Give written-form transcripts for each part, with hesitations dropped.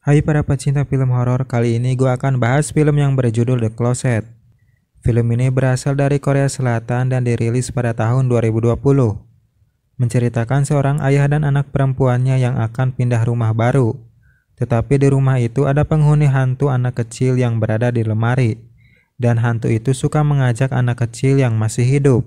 Hai para pecinta film horor, kali ini gue akan bahas film yang berjudul The Closet. Film ini berasal dari Korea Selatan dan dirilis pada tahun 2020. Menceritakan seorang ayah dan anak perempuannya yang akan pindah rumah baru. Tetapi di rumah itu ada penghuni hantu anak kecil yang berada di lemari. Dan hantu itu suka mengajak anak kecil yang masih hidup.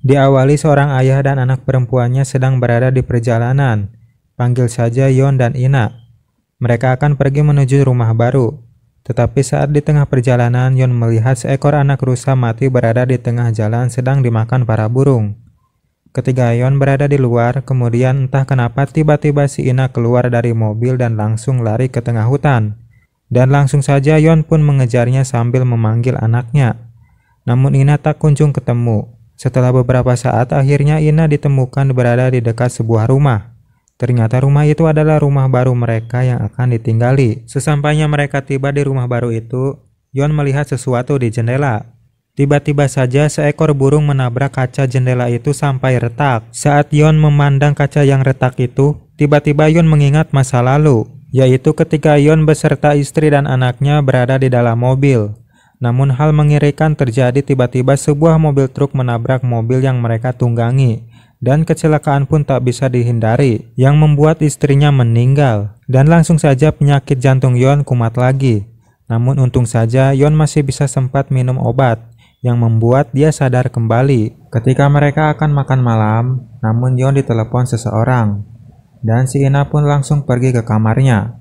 Diawali seorang ayah dan anak perempuannya sedang berada di perjalanan. Panggil saja Yon dan Ina. Mereka akan pergi menuju rumah baru. Tetapi saat di tengah perjalanan, Yon melihat seekor anak rusa mati berada di tengah jalan sedang dimakan para burung. Ketika Yon berada di luar, kemudian entah kenapa tiba-tiba si Ina keluar dari mobil dan langsung lari ke tengah hutan. Dan langsung saja Yon pun mengejarnya sambil memanggil anaknya. Namun Ina tak kunjung ketemu. Setelah beberapa saat, akhirnya Ina ditemukan berada di dekat sebuah rumah. Ternyata rumah itu adalah rumah baru mereka yang akan ditinggali. Sesampainya mereka tiba di rumah baru itu, Yon melihat sesuatu di jendela. Tiba-tiba saja seekor burung menabrak kaca jendela itu sampai retak. Saat Yon memandang kaca yang retak itu, tiba-tiba Yon mengingat masa lalu, yaitu ketika Yon beserta istri dan anaknya berada di dalam mobil. Namun hal mengerikan terjadi, tiba-tiba sebuah mobil truk menabrak mobil yang mereka tunggangi. Dan kecelakaan pun tak bisa dihindari, yang membuat istrinya meninggal. Dan langsung saja penyakit jantung Yon kumat lagi. Namun untung saja Yon masih bisa sempat minum obat, yang membuat dia sadar kembali. Ketika mereka akan makan malam, namun Yon ditelepon seseorang. Dan si Ina pun langsung pergi ke kamarnya.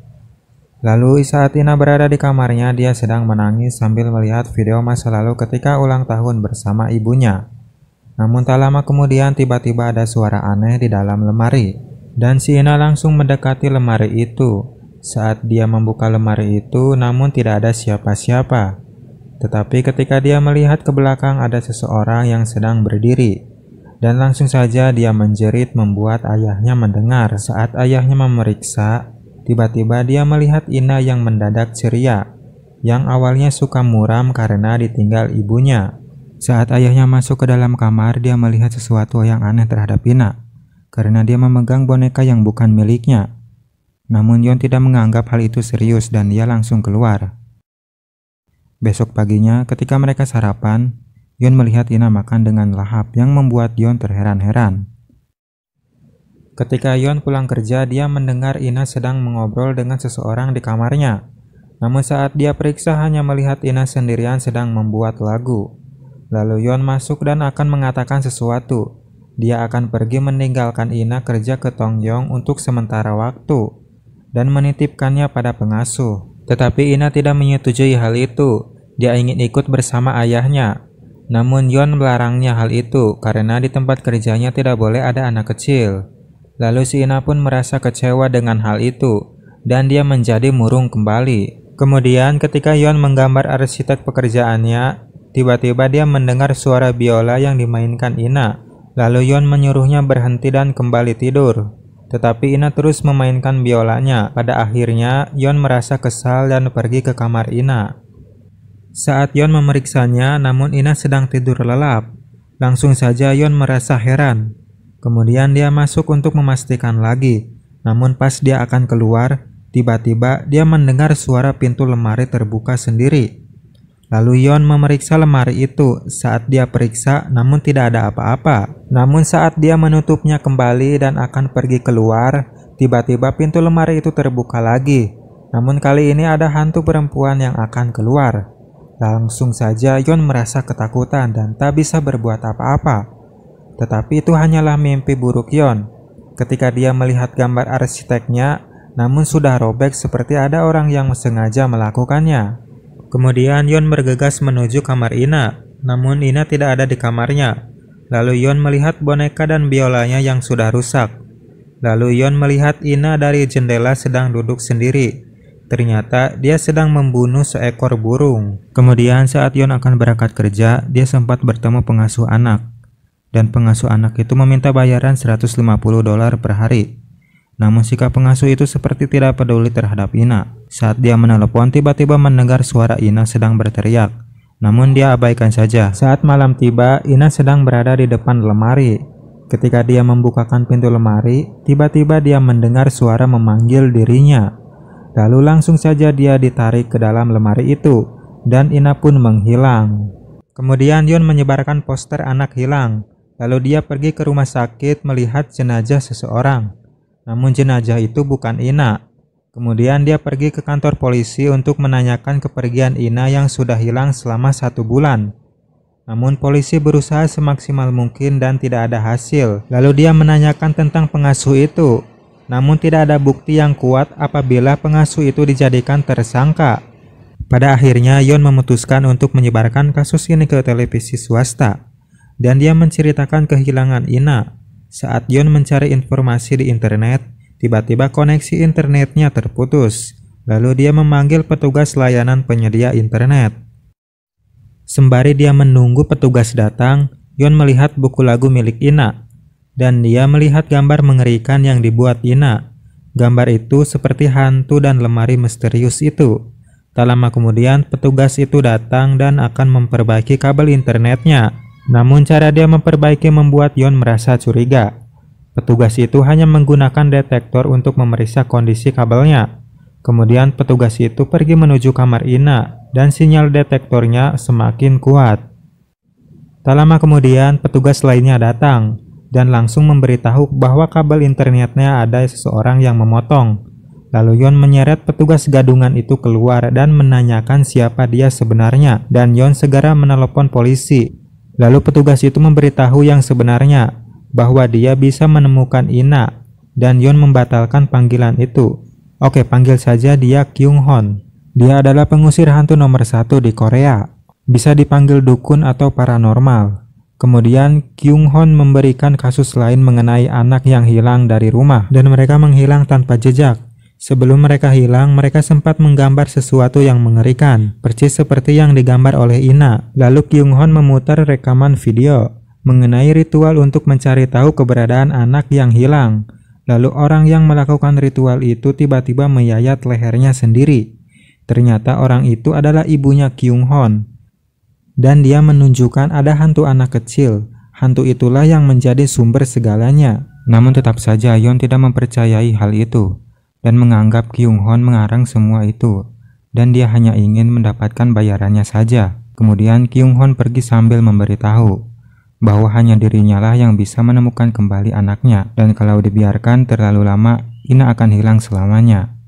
Lalu saat Ina berada di kamarnya, dia sedang menangis sambil melihat video masa lalu ketika ulang tahun bersama ibunya. Namun tak lama kemudian tiba-tiba ada suara aneh di dalam lemari. Dan si Ina langsung mendekati lemari itu. Saat dia membuka lemari itu, namun tidak ada siapa-siapa. Tetapi ketika dia melihat ke belakang, ada seseorang yang sedang berdiri. Dan langsung saja dia menjerit membuat ayahnya mendengar. Saat ayahnya memeriksa, tiba-tiba dia melihat Ina yang mendadak ceria, yang awalnya suka muram karena ditinggal ibunya. Saat ayahnya masuk ke dalam kamar, dia melihat sesuatu yang aneh terhadap Ina, karena dia memegang boneka yang bukan miliknya. Namun Yon tidak menganggap hal itu serius dan dia langsung keluar. Besok paginya, ketika mereka sarapan, Yon melihat Ina makan dengan lahap yang membuat Yon terheran-heran. Ketika Yon pulang kerja, dia mendengar Ina sedang mengobrol dengan seseorang di kamarnya. Namun saat dia periksa, hanya melihat Ina sendirian sedang membuat lagu. Lalu Yon masuk dan akan mengatakan sesuatu. Dia akan pergi meninggalkan Ina kerja ke Tongyong untuk sementara waktu dan menitipkannya pada pengasuh. Tetapi Ina tidak menyetujui hal itu. Dia ingin ikut bersama ayahnya. Namun Yon melarangnya hal itu karena di tempat kerjanya tidak boleh ada anak kecil. Lalu si Ina pun merasa kecewa dengan hal itu, dan dia menjadi murung kembali. Kemudian ketika Yon menggambar arsitek pekerjaannya, tiba-tiba dia mendengar suara biola yang dimainkan Ina. Lalu Yon menyuruhnya berhenti dan kembali tidur. Tetapi Ina terus memainkan biolanya. Pada akhirnya Yon merasa kesal dan pergi ke kamar Ina. Saat Yon memeriksanya, namun Ina sedang tidur lelap. Langsung saja Yon merasa heran. Kemudian dia masuk untuk memastikan lagi. Namun pas dia akan keluar, tiba-tiba dia mendengar suara pintu lemari terbuka sendiri. Lalu Yon memeriksa lemari itu. Saat dia periksa, namun tidak ada apa-apa. Namun saat dia menutupnya kembali dan akan pergi keluar, tiba-tiba pintu lemari itu terbuka lagi. Namun kali ini ada hantu perempuan yang akan keluar. Langsung saja Yon merasa ketakutan dan tak bisa berbuat apa-apa. Tetapi itu hanyalah mimpi buruk Yon. Ketika dia melihat gambar arsiteknya, namun sudah robek seperti ada orang yang sengaja melakukannya. Kemudian Yon bergegas menuju kamar Ina, namun Ina tidak ada di kamarnya. Lalu Yon melihat boneka dan biolanya yang sudah rusak. Lalu Yon melihat Ina dari jendela sedang duduk sendiri. Ternyata dia sedang membunuh seekor burung. Kemudian saat Yon akan berangkat kerja, dia sempat bertemu pengasuh anak. Dan pengasuh anak itu meminta bayaran $150 per hari. Namun sikap pengasuh itu seperti tidak peduli terhadap Ina. Saat dia menelepon, tiba-tiba mendengar suara Ina sedang berteriak. Namun dia abaikan saja. Saat malam tiba, Ina sedang berada di depan lemari. Ketika dia membukakan pintu lemari, tiba-tiba dia mendengar suara memanggil dirinya. Lalu langsung saja dia ditarik ke dalam lemari itu, dan Ina pun menghilang. Kemudian Yon menyebarkan poster anak hilang. Lalu dia pergi ke rumah sakit melihat jenazah seseorang. Namun jenazah itu bukan Ina. Kemudian dia pergi ke kantor polisi untuk menanyakan kepergian Ina yang sudah hilang selama 1 bulan. Namun polisi berusaha semaksimal mungkin dan tidak ada hasil. Lalu dia menanyakan tentang pengasuh itu. Namun tidak ada bukti yang kuat apabila pengasuh itu dijadikan tersangka. Pada akhirnya Yon memutuskan untuk menyebarkan kasus ini ke televisi swasta. Dan dia menceritakan kehilangan Ina. Saat Yon mencari informasi di internet, tiba-tiba koneksi internetnya terputus. Lalu dia memanggil petugas layanan penyedia internet. Sembari dia menunggu petugas datang, Yon melihat buku lagu milik Ina. Dan dia melihat gambar mengerikan yang dibuat Ina. Gambar itu seperti hantu dan lemari misterius itu. Tak lama kemudian petugas itu datang dan akan memperbaiki kabel internetnya. Namun cara dia memperbaiki membuat Yon merasa curiga. Petugas itu hanya menggunakan detektor untuk memeriksa kondisi kabelnya. Kemudian petugas itu pergi menuju kamar Ina dan sinyal detektornya semakin kuat. Tak lama kemudian petugas lainnya datang dan langsung memberitahu bahwa kabel internetnya ada seseorang yang memotong. Lalu Yon menyeret petugas gadungan itu keluar dan menanyakan siapa dia sebenarnya, dan Yon segera menelepon polisi. Lalu petugas itu memberitahu yang sebenarnya, bahwa dia bisa menemukan Ina, dan Yon membatalkan panggilan itu. Oke, panggil saja dia Kyung Hon. Dia adalah pengusir hantu nomor 1 di Korea. Bisa dipanggil dukun atau paranormal. Kemudian Kyung Hon memberikan kasus lain mengenai anak yang hilang dari rumah, dan mereka menghilang tanpa jejak. Sebelum mereka hilang, mereka sempat menggambar sesuatu yang mengerikan, persis seperti yang digambar oleh Ina. Lalu Kyung Hon memutar rekaman video mengenai ritual untuk mencari tahu keberadaan anak yang hilang. Lalu orang yang melakukan ritual itu tiba-tiba meyayat lehernya sendiri. Ternyata orang itu adalah ibunya Kyung Hon. Dan dia menunjukkan ada hantu anak kecil. Hantu itulah yang menjadi sumber segalanya. Namun tetap saja Yon tidak mempercayai hal itu dan menganggap Kyung Hon mengarang semua itu, dan dia hanya ingin mendapatkan bayarannya saja. Kemudian Kyung Hon pergi sambil memberitahu bahwa hanya dirinya lah yang bisa menemukan kembali anaknya, dan kalau dibiarkan terlalu lama, Ina akan hilang selamanya.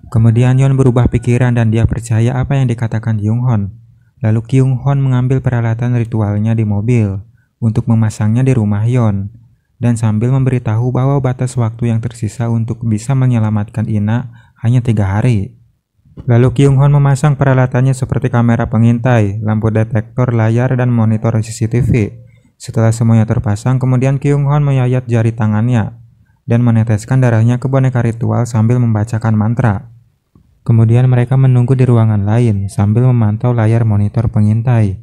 Kemudian Yon berubah pikiran dan dia percaya apa yang dikatakan Kyung Hon. Lalu Kyung Hon mengambil peralatan ritualnya di mobil untuk memasangnya di rumah Yon, dan sambil memberitahu bahwa batas waktu yang tersisa untuk bisa menyelamatkan Ina hanya 3 hari. Lalu Kyung Hon memasang peralatannya seperti kamera pengintai, lampu detektor layar, dan monitor CCTV. Setelah semuanya terpasang, kemudian Kyung Hon menyayat jari tangannya dan meneteskan darahnya ke boneka ritual sambil membacakan mantra. Kemudian mereka menunggu di ruangan lain sambil memantau layar monitor pengintai.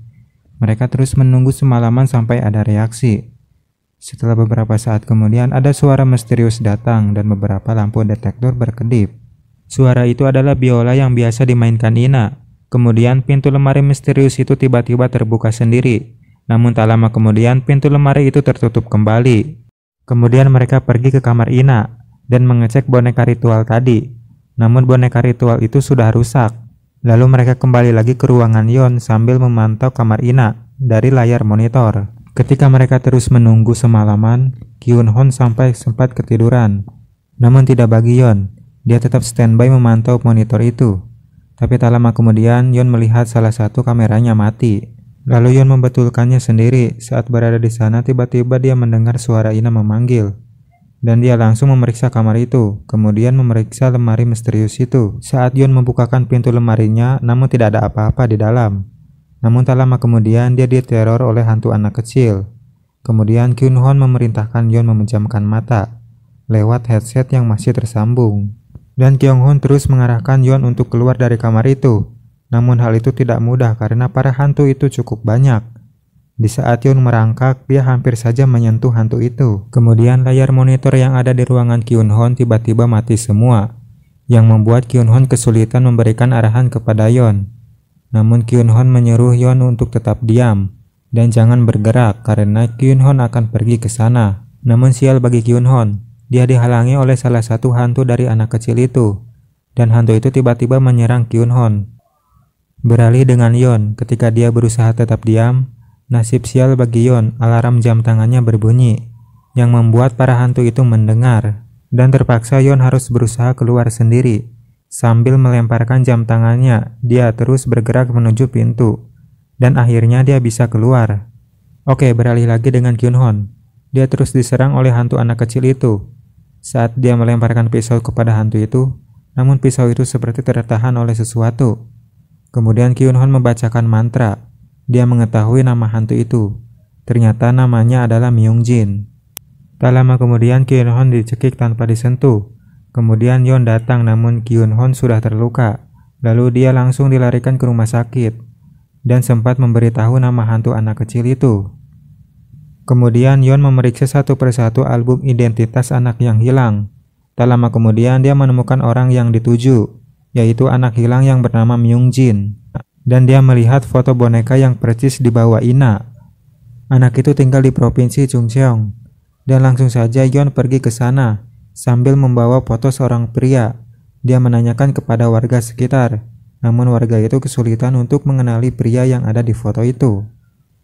Mereka terus menunggu semalaman sampai ada reaksi. Setelah beberapa saat kemudian ada suara misterius datang dan beberapa lampu detektor berkedip. Suara itu adalah biola yang biasa dimainkan Ina. Kemudian pintu lemari misterius itu tiba-tiba terbuka sendiri. Namun tak lama kemudian pintu lemari itu tertutup kembali. Kemudian mereka pergi ke kamar Ina dan mengecek boneka ritual tadi. Namun boneka ritual itu sudah rusak. Lalu mereka kembali lagi ke ruangan Yon sambil memantau kamar Ina dari layar monitor. Ketika mereka terus menunggu semalaman, Kyung Hon sampai sempat ketiduran. Namun tidak bagi Yon, dia tetap standby memantau monitor itu. Tapi tak lama kemudian Yon melihat salah satu kameranya mati. Lalu Yon membetulkannya sendiri. Saat berada di sana, tiba-tiba dia mendengar suara Ina memanggil. Dan dia langsung memeriksa kamar itu, kemudian memeriksa lemari misterius itu. Saat Yon membukakan pintu lemarinya, namun tidak ada apa-apa di dalam. Namun tak lama kemudian dia diteror oleh hantu anak kecil. Kemudian Kyung Hon memerintahkan Yon memejamkan mata lewat headset yang masih tersambung. Dan Kyung Hon terus mengarahkan Yon untuk keluar dari kamar itu. Namun hal itu tidak mudah karena para hantu itu cukup banyak. Di saat Yon merangkak, dia hampir saja menyentuh hantu itu. Kemudian layar monitor yang ada di ruangan Kyung Hon tiba-tiba mati semua, yang membuat Kyung Hon kesulitan memberikan arahan kepada Yon. Namun Kyung Hon menyuruh Yon untuk tetap diam dan jangan bergerak karena Kyung Hon akan pergi ke sana. Namun sial bagi Kyun-hon, dia dihalangi oleh salah satu hantu dari anak kecil itu, dan hantu itu tiba-tiba menyerang Kyun-hon. Beralih dengan Yeon, ketika dia berusaha tetap diam, nasib sial bagi Yeon, alarm jam tangannya berbunyi, yang membuat para hantu itu mendengar, dan terpaksa Yeon harus berusaha keluar sendiri. Sambil melemparkan jam tangannya, dia terus bergerak menuju pintu, dan akhirnya dia bisa keluar. Oke, beralih lagi dengan Kyun-hon. Dia terus diserang oleh hantu anak kecil itu. Saat dia melemparkan pisau kepada hantu itu, namun pisau itu seperti tertahan oleh sesuatu. Kemudian Kyun-hon membacakan mantra. Dia mengetahui nama hantu itu. Ternyata namanya adalah Myung-jin. Tak lama kemudian Kyun-hon dicekik tanpa disentuh. Kemudian Yeon datang, namun Kyun-hon sudah terluka. Lalu dia langsung dilarikan ke rumah sakit dan sempat memberitahu nama hantu anak kecil itu. Kemudian Yeon memeriksa satu persatu album identitas anak yang hilang. Tak lama kemudian dia menemukan orang yang dituju, yaitu anak hilang yang bernama Myung-jin. Dan dia melihat foto boneka yang percis di bawah Ina. Anak itu tinggal di provinsi Chungcheong. Dan langsung saja Yeon pergi ke sana sambil membawa foto seorang pria. Dia menanyakan kepada warga sekitar, namun warga itu kesulitan untuk mengenali pria yang ada di foto itu.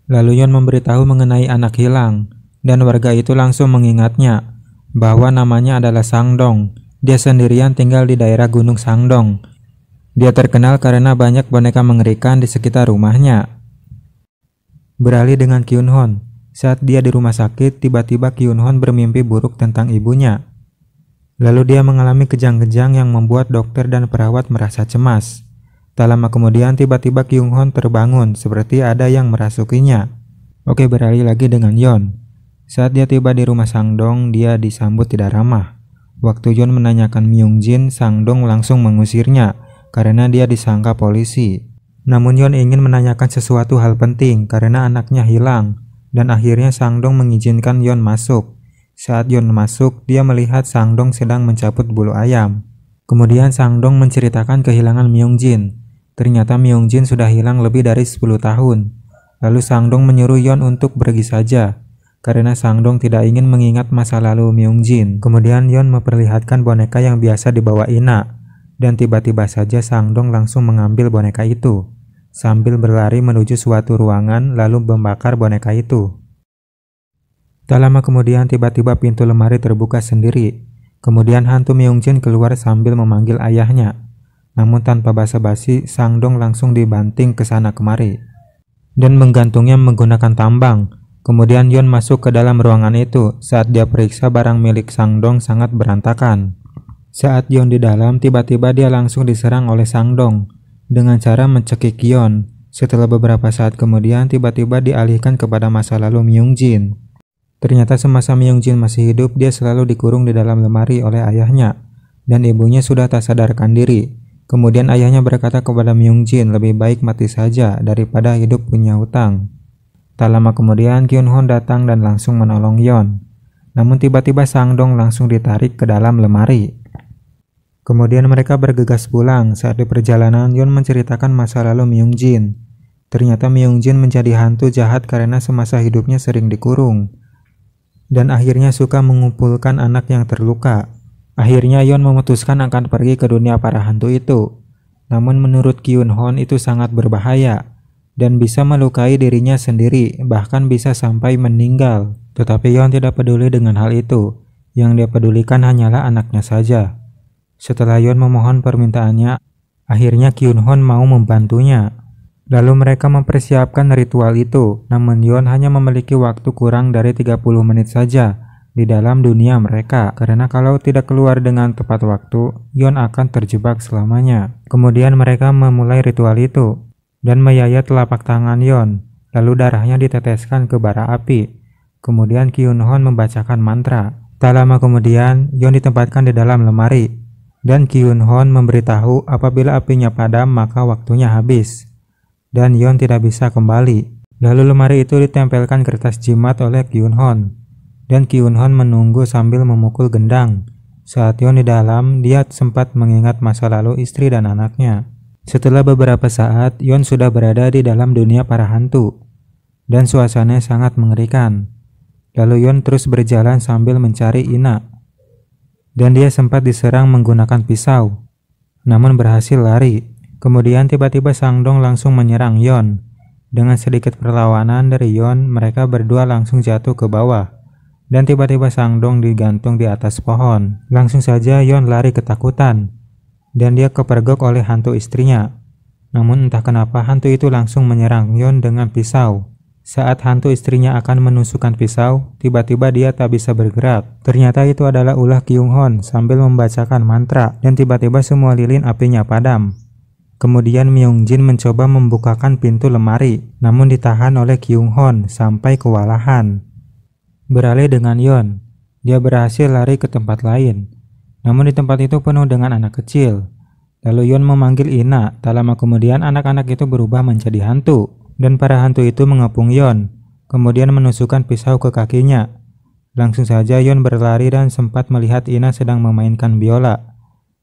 Lalu Yeon memberitahu mengenai anak hilang, dan warga itu langsung mengingatnya bahwa namanya adalah Sangdong. Dia sendirian tinggal di daerah Gunung Sangdong. Dia terkenal karena banyak boneka mengerikan di sekitar rumahnya. Beralih dengan Kyun-hon. Saat dia di rumah sakit, tiba-tiba Kyun-hon bermimpi buruk tentang ibunya. Lalu dia mengalami kejang-kejang yang membuat dokter dan perawat merasa cemas. Tak lama kemudian tiba-tiba Kyun-hon terbangun seperti ada yang merasukinya. Oke, beralih lagi dengan Yeon. Saat dia tiba di rumah Sangdong, dia disambut tidak ramah. Waktu Yeon menanyakan Myung-jin, Sangdong langsung mengusirnya karena dia disangka polisi. Namun Yeon ingin menanyakan sesuatu hal penting karena anaknya hilang, dan akhirnya Sangdong mengizinkan Yeon masuk. Saat Yeon masuk, dia melihat Sangdong sedang mencabut bulu ayam. Kemudian Sangdong menceritakan kehilangan Myung-jin. Ternyata Myung-jin sudah hilang lebih dari 10 tahun. Lalu Sangdong menyuruh Yeon untuk pergi saja, karena Sangdong tidak ingin mengingat masa lalu Myung-jin. Kemudian Yeon memperlihatkan boneka yang biasa dibawa Ina, dan tiba-tiba saja Sangdong langsung mengambil boneka itu, sambil berlari menuju suatu ruangan lalu membakar boneka itu. Tak lama kemudian tiba-tiba pintu lemari terbuka sendiri. Kemudian hantu Myung-jin keluar sambil memanggil ayahnya. Namun tanpa basa-basi, Sangdong langsung dibanting ke sana kemari dan menggantungnya menggunakan tambang. Kemudian Yeon masuk ke dalam ruangan itu. Saat dia periksa, barang milik Sangdong sangat berantakan. Saat Yeon di dalam, tiba-tiba dia langsung diserang oleh Sangdong dengan cara mencekik Yeon. Setelah beberapa saat kemudian, tiba-tiba dialihkan kepada masa lalu Myung-jin. Ternyata semasa Myung-jin masih hidup, dia selalu dikurung di dalam lemari oleh ayahnya, dan ibunya sudah tak sadarkan diri. Kemudian ayahnya berkata kepada Myung-jin, lebih baik mati saja daripada hidup punya hutang. Tak lama kemudian Kyun-hon datang dan langsung menolong Yeon. Namun tiba-tiba Sangdong langsung ditarik ke dalam lemari. Kemudian mereka bergegas pulang. Saat di perjalanan, Yeon menceritakan masa lalu Myung-jin. Ternyata Myung-jin menjadi hantu jahat karena semasa hidupnya sering dikurung, dan akhirnya suka mengumpulkan anak yang terluka. Akhirnya Yeon memutuskan akan pergi ke dunia para hantu itu. Namun menurut Kyun-hon itu sangat berbahaya dan bisa melukai dirinya sendiri, bahkan bisa sampai meninggal. Tetapi Yeon tidak peduli dengan hal itu. Yang dia pedulikan hanyalah anaknya saja. Setelah Yeon memohon permintaannya, akhirnya Kyun-hon mau membantunya. Lalu mereka mempersiapkan ritual itu, namun Yeon hanya memiliki waktu kurang dari 30 menit saja di dalam dunia mereka, karena kalau tidak keluar dengan tepat waktu, Yeon akan terjebak selamanya. Kemudian mereka memulai ritual itu, dan meyayat telapak tangan Yeon, lalu darahnya diteteskan ke bara api. Kemudian Kyun-hon membacakan mantra. Tak lama kemudian, Yeon ditempatkan di dalam lemari, dan Kyun-hon memberitahu apabila apinya padam maka waktunya habis, dan Yeon tidak bisa kembali. Lalu lemari itu ditempelkan kertas jimat oleh Kyun-hon, dan Kyun-hon menunggu sambil memukul gendang. Saat Yeon di dalam, dia sempat mengingat masa lalu istri dan anaknya. Setelah beberapa saat, Yeon sudah berada di dalam dunia para hantu, dan suasananya sangat mengerikan. Lalu Yon terus berjalan sambil mencari Ina. Dan dia sempat diserang menggunakan pisau, namun berhasil lari. Kemudian tiba-tiba Sang Dong langsung menyerang Yon. Dengan sedikit perlawanan dari Yon, mereka berdua langsung jatuh ke bawah. Dan tiba-tiba Sang Dong digantung di atas pohon. Langsung saja Yon lari ketakutan, dan dia kepergok oleh hantu istrinya. Namun entah kenapa hantu itu langsung menyerang Yon dengan pisau. Saat hantu istrinya akan menusukkan pisau, tiba-tiba dia tak bisa bergerak. Ternyata itu adalah ulah Kyung Hon sambil membacakan mantra, dan tiba-tiba semua lilin apinya padam. Kemudian Myung Jin mencoba membukakan pintu lemari, namun ditahan oleh Kyung Hon sampai kewalahan. Beralih dengan Yon, dia berhasil lari ke tempat lain. Namun di tempat itu penuh dengan anak kecil. Lalu Yon memanggil Ina, tak lama kemudian anak-anak itu berubah menjadi hantu. Dan para hantu itu mengepung Yon, kemudian menusukkan pisau ke kakinya. Langsung saja Yon berlari dan sempat melihat Ina sedang memainkan biola.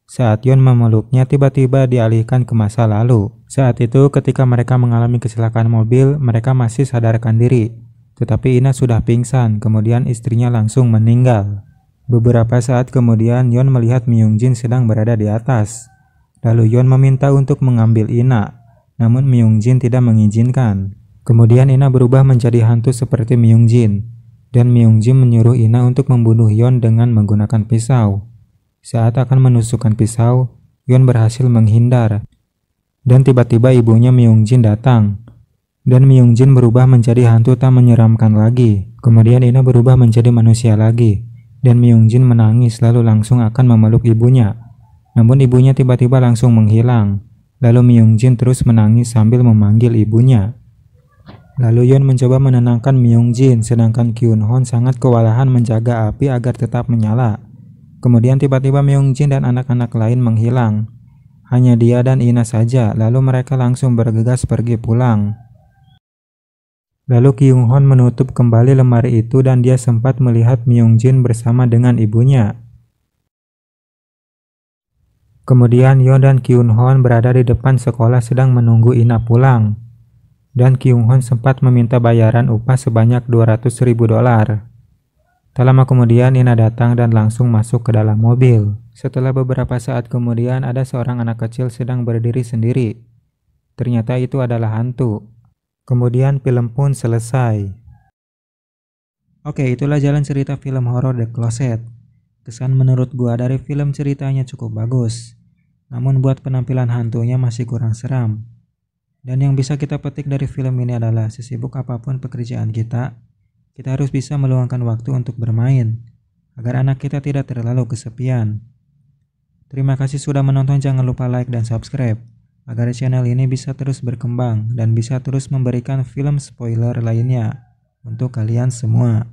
Saat Yon memeluknya, tiba-tiba dialihkan ke masa lalu. Saat itu ketika mereka mengalami kecelakaan mobil, mereka masih sadarkan diri. Tetapi Ina sudah pingsan, kemudian istrinya langsung meninggal. Beberapa saat kemudian Yon melihat Myung Jin sedang berada di atas. Lalu Yon meminta untuk mengambil Ina. Namun Myung Jin tidak mengizinkan. Kemudian Ina berubah menjadi hantu seperti Myung Jin. Dan Myung Jin menyuruh Ina untuk membunuh Yon dengan menggunakan pisau. Saat akan menusukkan pisau, Yon berhasil menghindar. Dan tiba-tiba ibunya Myung Jin datang. Dan Myung Jin berubah menjadi hantu tak menyeramkan lagi. Kemudian Ina berubah menjadi manusia lagi. Dan Myung Jin menangis lalu langsung akan memeluk ibunya. Namun ibunya tiba-tiba langsung menghilang. Lalu Myung Jin terus menangis sambil memanggil ibunya. Lalu Yon mencoba menenangkan Myung Jin, sedangkan Kyung Hon sangat kewalahan menjaga api agar tetap menyala. Kemudian tiba-tiba Myung Jin dan anak-anak lain menghilang. Hanya dia dan Ina saja, lalu mereka langsung bergegas pergi pulang. Lalu Kyung Hon menutup kembali lemari itu dan dia sempat melihat Myung Jin bersama dengan ibunya. Kemudian Yon dan Kyung Hon berada di depan sekolah sedang menunggu Ina pulang. Dan Kyung Hon sempat meminta bayaran upah sebanyak $200.000. Tak lama kemudian Ina datang dan langsung masuk ke dalam mobil. Setelah beberapa saat kemudian ada seorang anak kecil sedang berdiri sendiri. Ternyata itu adalah hantu. Kemudian film pun selesai. Oke, itulah jalan cerita film horor The Closet. Kesan menurut gua dari film ceritanya cukup bagus. Namun buat penampilan hantunya masih kurang seram. Dan yang bisa kita petik dari film ini adalah sesibuk apapun pekerjaan kita harus bisa meluangkan waktu untuk bermain, agar anak kita tidak terlalu kesepian. Terima kasih sudah menonton, jangan lupa like dan subscribe, agar channel ini bisa terus berkembang dan bisa terus memberikan film spoiler lainnya untuk kalian semua.